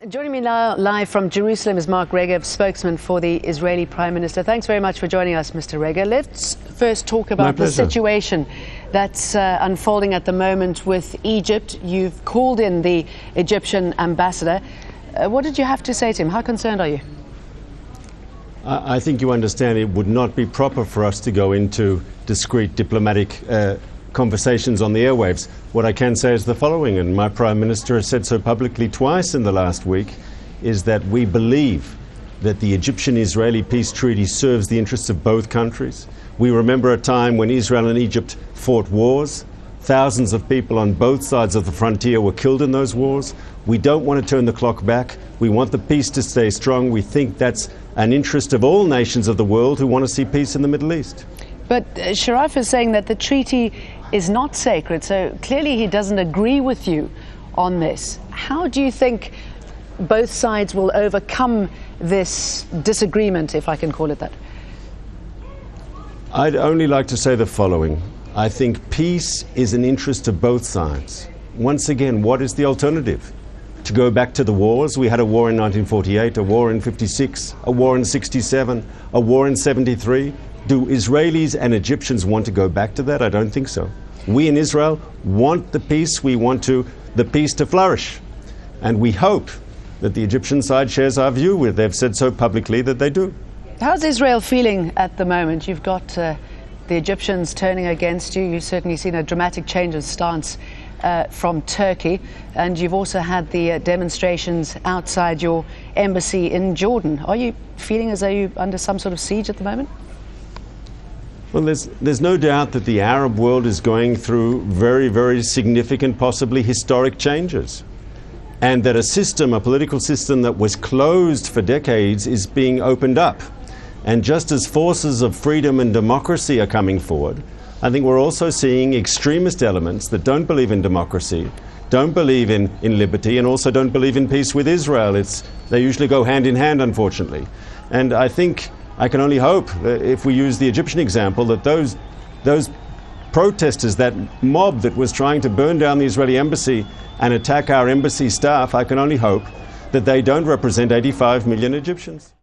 Joining me now live from Jerusalem is Regev, spokesman for the Israeli Prime Minister. Thanks very much for joining us, Mr. Regev. Let's first talk about the situation that's unfolding at the moment with Egypt. You've called in the Egyptian ambassador. What did you have to say to him? How concerned are you? I think you understand it would not be proper for us to go into discreet diplomatic conversations on the airwaves. What I can say is the following, and my Prime Minister has said so publicly twice in the last week, is that we believe that the Egyptian-Israeli peace treaty serves the interests of both countries. We remember a time when Israel and Egypt fought wars. Thousands of people on both sides of the frontier were killed in those wars. We don't want to turn the clock back. We want the peace to stay strong. We think that's an interest of all nations of the world who want to see peace in the Middle East. But Sharaf is saying that the treaty is not sacred, so clearly he doesn't agree with you on this. How do you think both sides will overcome this disagreement, if I can call it that? I'd only like to say the following. I think peace is an interest of both sides. Once again, what is the alternative? To go back to the wars? We had a war in 1948, a war in 56, a war in 67, a war in 73. Do Israelis and Egyptians want to go back to that? I don't think so. We in Israel want the peace. We want the peace to flourish. And we hope that the Egyptian side shares our view. They've said so publicly that they do. How's Israel feeling at the moment? You've got the Egyptians turning against you. You've certainly seen a dramatic change of stance from Turkey. And you've also had the demonstrations outside your embassy in Jordan. Are you feeling as though you're under some sort of siege at the moment? Well, there's no doubt that the Arab world is going through very, very significant, possibly historic changes. And that a political system that was closed for decades is being opened up. And just as forces of freedom and democracy are coming forward, I think we're also seeing extremist elements that don't believe in democracy, don't believe in liberty, and also don't believe in peace with Israel. They usually go hand in hand, unfortunately. And I think I can only hope, if we use the Egyptian example, that those protesters, that mob that was trying to burn down the Israeli embassy and attack our embassy staff, I can only hope that they don't represent 85 million Egyptians.